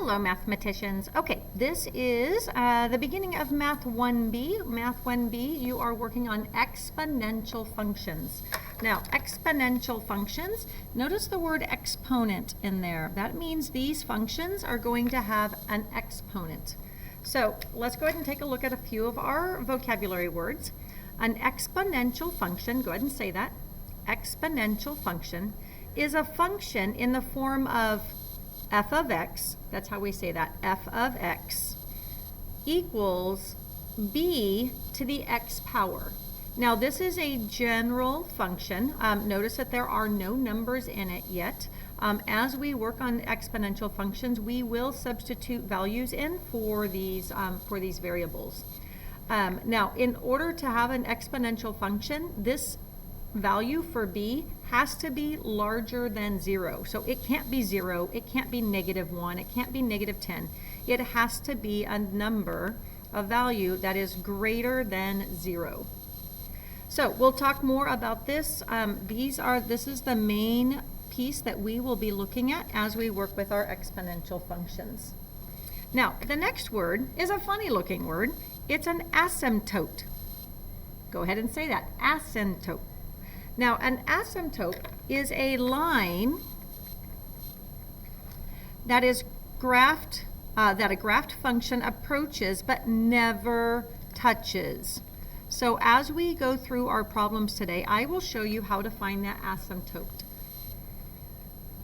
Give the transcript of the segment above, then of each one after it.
Hello, mathematicians. Okay, this is the beginning of Math 1B. Math 1B, you are working on exponential functions. Now, exponential functions, notice the word exponent in there. That means these functions are going to have an exponent. So let's go ahead and take a look at a few of our vocabulary words. An exponential function, go ahead and say that. Exponential function is a function in the form of f of x, that's how we say that, f of x equals b to the x power. Now this is a general function. Notice that there are no numbers in it yet. As we work on exponential functions, we will substitute values in for these variables. Now, in order to have an exponential function, this value for b has to be larger than 0. So it can't be 0, it can't be -1, it can't be -10. It has to be a number, a value that is greater than 0. So we'll talk more about this. This is the main piece that we will be looking at as we work with our exponential functions. Now, the next word is a funny looking word. It's an asymptote. Go ahead and say that, asymptote. Now, an asymptote is a line that is graphed, that a graphed function approaches but never touches. So as we go through our problems today, I will show you how to find that asymptote.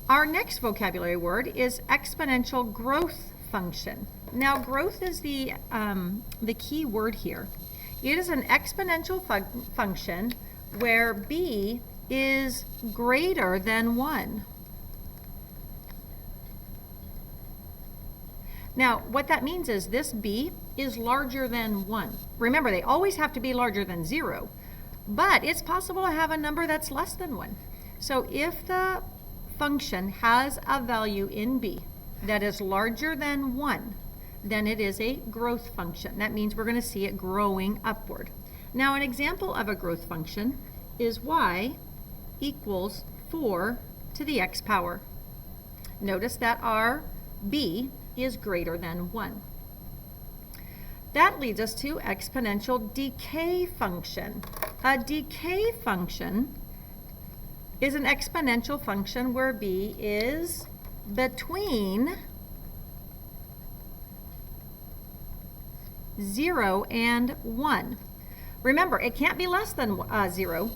Our next vocabulary word is exponential growth function. Now, growth is the key word here. It is an exponential function where b is greater than 1. Now, what that means is this b is larger than 1. Remember, they always have to be larger than 0, but it's possible to have a number that's less than 1. So if the function has a value in b that is larger than 1, then it is a growth function. That means we're going to see it growing upward. Now, an example of a growth function is y equals 4 to the x power. Notice that our b is greater than 1. That leads us to exponential decay function. A decay function is an exponential function where b is between 0 and 1. Remember, it can't be less than 0,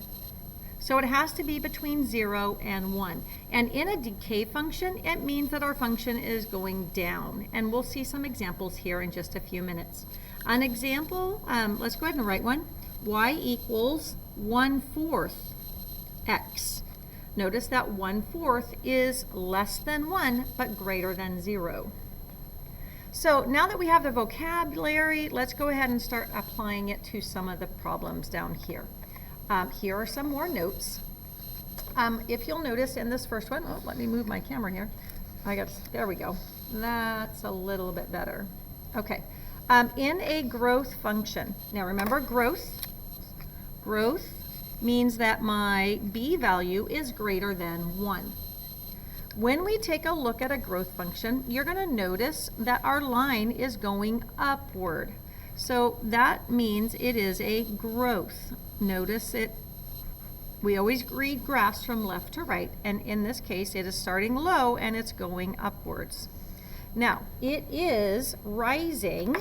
so it has to be between 0 and 1. And in a decay function, it means that our function is going down. And we'll see some examples here in just a few minutes. An example, let's go ahead and write one. Y equals 1/4 x. Notice that 1/4 is less than 1, but greater than 0. So now that we have the vocabulary, let's go ahead and start applying it to some of the problems down here. Here are some more notes. If you'll notice in this first one, let me move my camera here. There we go. That's a little bit better. Okay. In a growth function, now remember growth means that my b value is greater than 1. When we take a look at a growth function, you're going to notice that our line is going upward. So that means it is a growth. Notice it, we always read graphs from left to right, and in this case it is starting low and it's going upwards. Now, it is rising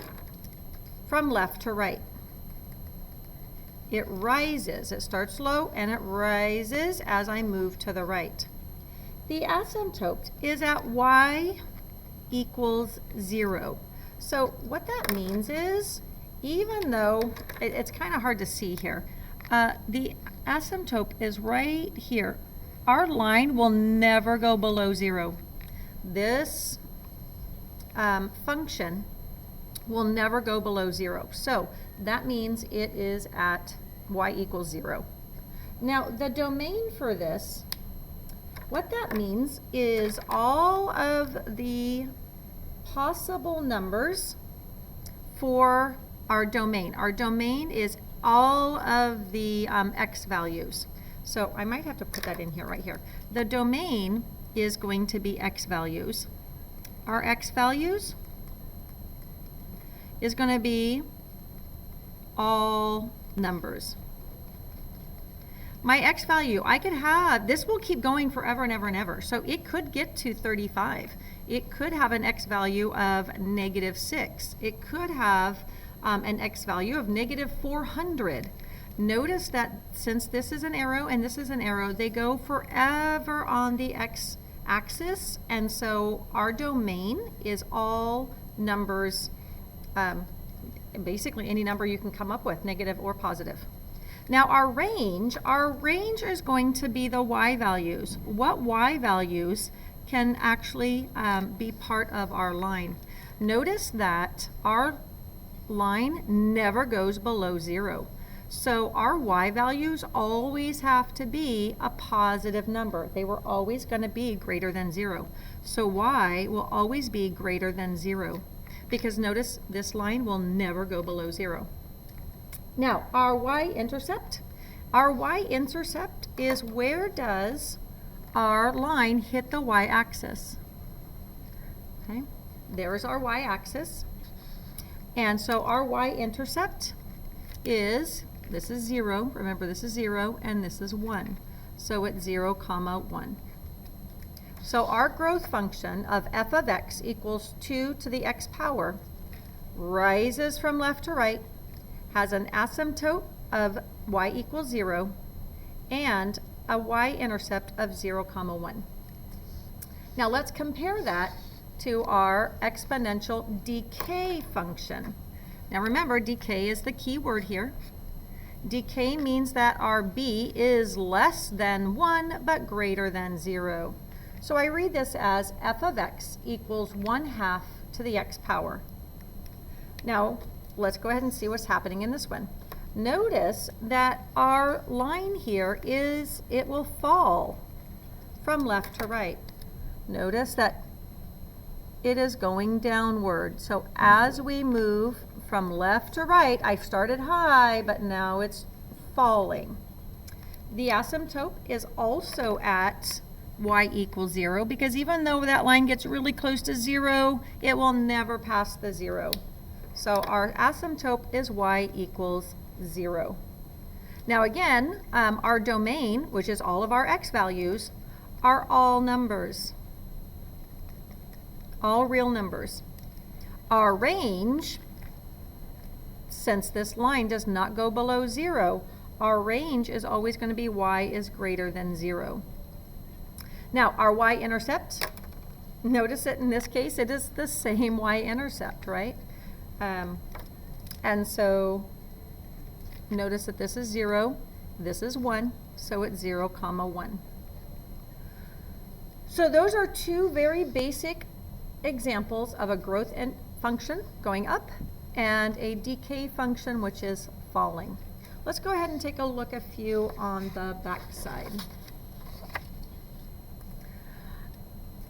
from left to right. It rises, it starts low and it rises as I move to the right. The asymptote is at y equals 0. So what that means is, even though it's kind of hard to see here, the asymptote is right here. Our line will never go below 0. This function will never go below 0. So that means it is at y equals 0. Now, the domain for this, what that means is all of the possible numbers for our domain. Our domain is all of the x values. So I might have to put that in here, right here. The domain is going to be x values. our x values is going to be all numbers. My x value, I could have, this will keep going forever and ever and ever. So it could get to 35. It could have an x value of -6. It could have an x value of -400. Notice that since this is an arrow and this is an arrow, they go forever on the x-axis, and so our domain is all numbers, basically any number you can come up with, negative or positive. Now our range is going to be the y values. What y values can actually be part of our line? Notice that our line never goes below 0. So our y values always have to be a positive number. They were always going to be greater than 0. So y will always be greater than 0, because notice this line will never go below 0. Now our y-intercept is where does our line hit the y-axis. Okay, there's our y-axis. And so our y-intercept is, this is 0, remember this is 0, and this is 1. So it's 0, 1. So our growth function of f of x equals 2 to the x power rises from left to right, has an asymptote of y equals 0, and a y-intercept of 0, 1. Now let's compare that to our exponential decay function. Now remember, decay is the key word here. Decay means that our b is less than 1 but greater than 0. So I read this as f of x equals 1/2 to the x power. Now let's go ahead and see what's happening in this one. Notice that our line here is, it will fall from left to right. Notice that it is going downward. So as we move from left to right, I started high, but now it's falling. The asymptote is also at y equals 0, because even though that line gets really close to 0, it will never pass the 0. So our asymptote is y equals 0. Now again, our domain, which is all of our x values, are all numbers, all real numbers. Our range, since this line does not go below 0, our range is always going to be y is greater than 0. Now our y-intercept, notice that in this case it is the same y-intercept, right? And so notice that this is 0, this is 1, so it's 0, 1. So those are two very basic examples of a growth function going up and a decay function which is falling. Let's go ahead and take a look at a few on the back side.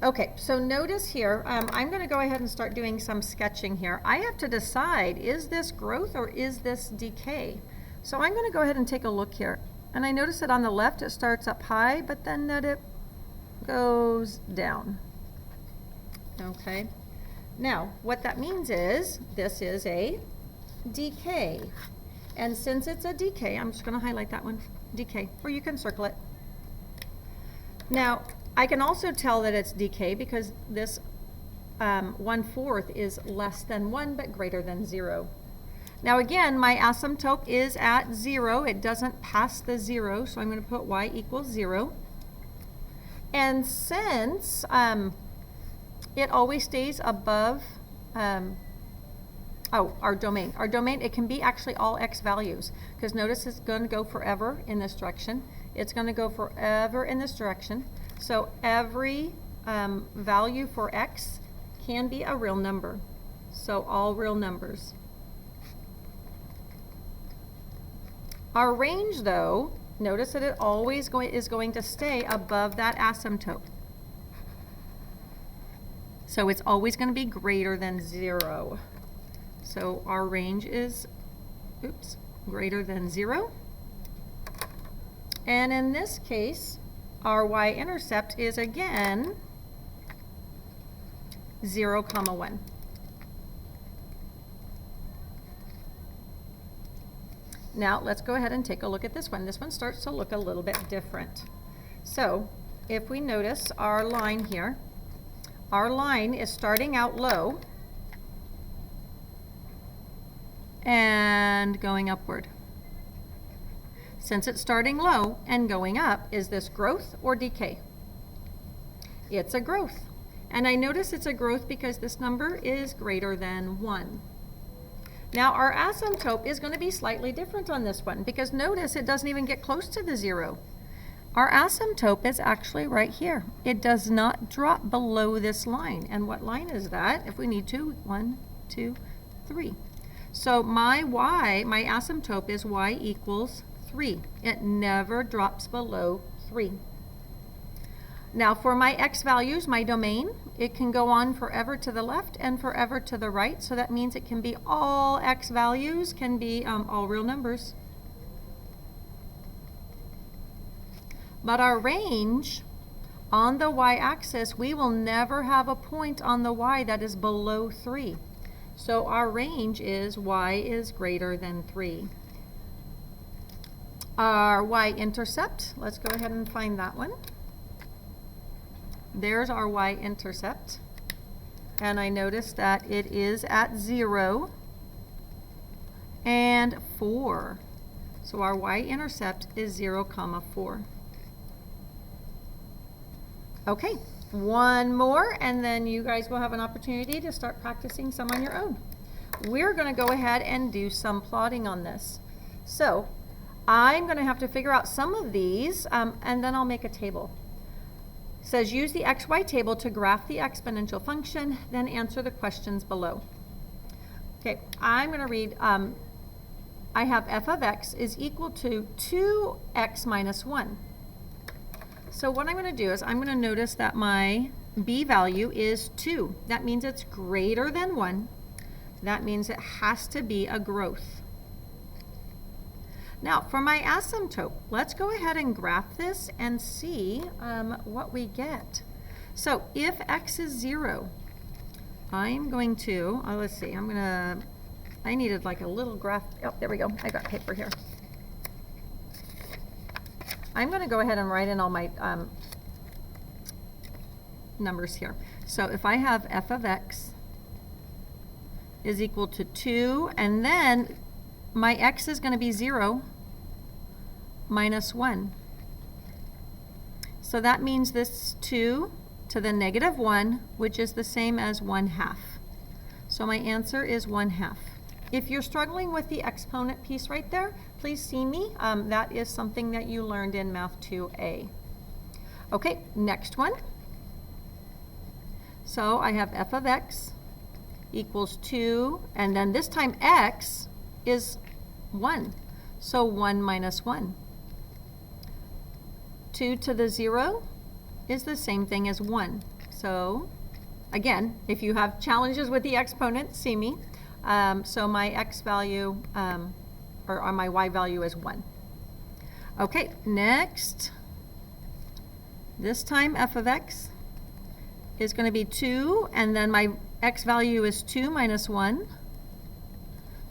Okay, so notice here, I'm going to go ahead and start doing some sketching here. I have to decide, is this growth or is this decay? So I'm going to go ahead and take a look here. And I notice that on the left it starts up high, but then that it goes down. Okay, now what that means is this is a decay. And since it's a decay, I'm just going to highlight that one, decay, or you can circle it. Now, I can also tell that it's decay because this 1/4 is less than 1 but greater than 0. Now again, my asymptote is at 0. It doesn't pass the 0, so I'm going to put y equals 0. And since it always stays above our domain. Our domain, it can be actually all x values, because notice it's going to go forever in this direction. It's going to go forever in this direction. So every value for x can be a real number. So all real numbers. Our range, though, notice that it always is going to stay above that asymptote. So it's always going to be greater than 0. So our range is, greater than 0. And in this case, our y-intercept is again 0, 1. Now let's go ahead and take a look at this one. This one starts to look a little bit different. So if we notice our line here, our line is starting out low and going upward. Since it's starting low and going up, is this growth or decay? It's a growth. And I notice it's a growth because this number is greater than 1. Now our asymptote is going to be slightly different on this one because notice it doesn't even get close to the 0. Our asymptote is actually right here. It does not drop below this line. And what line is that? If we need to, 1, 2, 3. So my y, my asymptote is y equals 3. It never drops below 3. Now for my x values, my domain, it can go on forever to the left and forever to the right. So that means it can be all x values, can be all real numbers. But our range on the y-axis, we will never have a point on the y that is below 3. So our range is y is greater than 3. Our y-intercept, let's go ahead and find that one. There's our y-intercept. And I notice that it is at 0 and 4. So our y-intercept is 0, 4. Okay, one more, and then you guys will have an opportunity to start practicing some on your own. We're going to go ahead and do some plotting on this. So I'm going to have to figure out some of these, and then I'll make a table. It says use the xy table to graph the exponential function, then answer the questions below. Okay, I'm going to read, I have f of x is equal to 2x minus 1. So what I'm going to do is I'm going to notice that my b value is 2. That means it's greater than 1. That means it has to be a growth. Now for my asymptote, let's go ahead and graph this and see what we get. So if x is 0, I'm going to, let's see, I needed like a little graph. Oh, there we go. I got paper here. I'm going to go ahead and write in all my numbers here. So if I have f of x is equal to 2, and then my x is going to be 0 minus 1. So that means this 2 to the negative 1, which is the same as 1/2. So my answer is 1/2. If you're struggling with the exponent piece right there, please see me. That is something that you learned in Math 2A. Okay, next one. So I have f of x equals 2, and then this time x is 1. So 1 minus 1. 2 to the 0 is the same thing as 1. So again, if you have challenges with the exponent, see me. So my x value, or my y value is 1. Okay, next. This time f of x is going to be 2, and then my x value is 2 minus 1.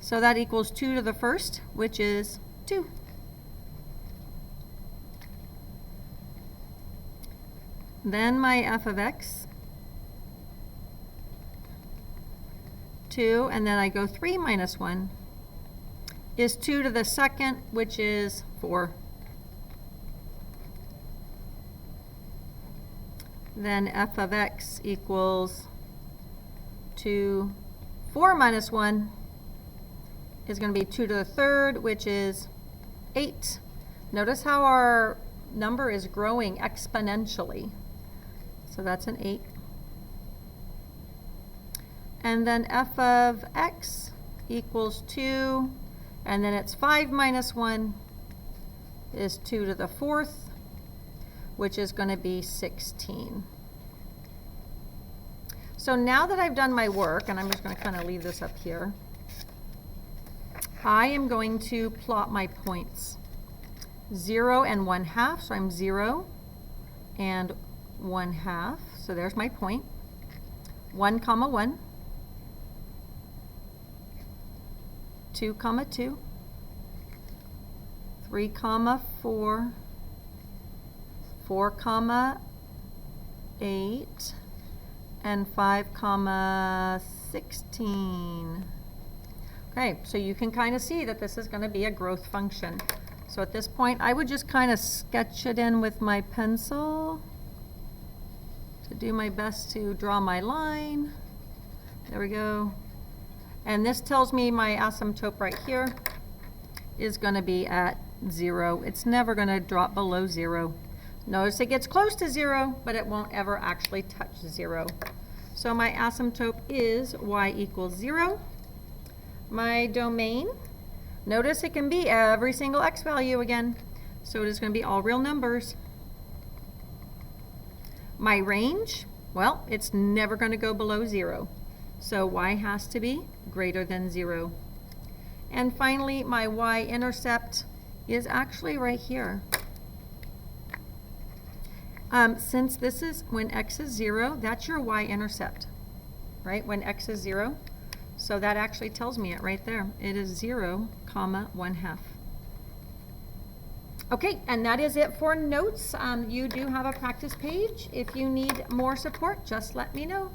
So that equals 2 to the first, which is 2. Then my f of x, 2, and then I go 3 minus 1, is 2 to the second, which is 4. Then f of x equals 4 minus 1 is going to be 2 to the third, which is 8. Notice how our number is growing exponentially. So that's an 8. And then f of x equals 2, and then it's 5 minus 1 is 2 to the fourth, which is going to be 16. So now that I've done my work, and I'm just going to kind of leave this up here, I am going to plot my points. 0 and 1/2, so I'm 0 and 1/2, so there's my point. 1 comma 1, 2 comma 2, 3 comma 4, 4 comma 8, and 5 comma 16. Okay, so you can kind of see that this is going to be a growth function. So at this point, I would just kind of sketch it in with my pencil to do my best to draw my line. There we go. And this tells me my asymptote right here is going to be at 0. It's never going to drop below 0. Notice it gets close to 0, but it won't ever actually touch 0. So my asymptote is y equals 0. My domain, notice it can be every single x value again. So it is going to be all real numbers. My range, well, it's never going to go below 0. So y has to be greater than 0. And finally, my y-intercept is actually right here. Since this is when x is 0, that's your y-intercept, right? When x is 0. So that actually tells me it right there. It is 0 comma 1/2. Okay, and that is it for notes. You do have a practice page. If you need more support, just let me know.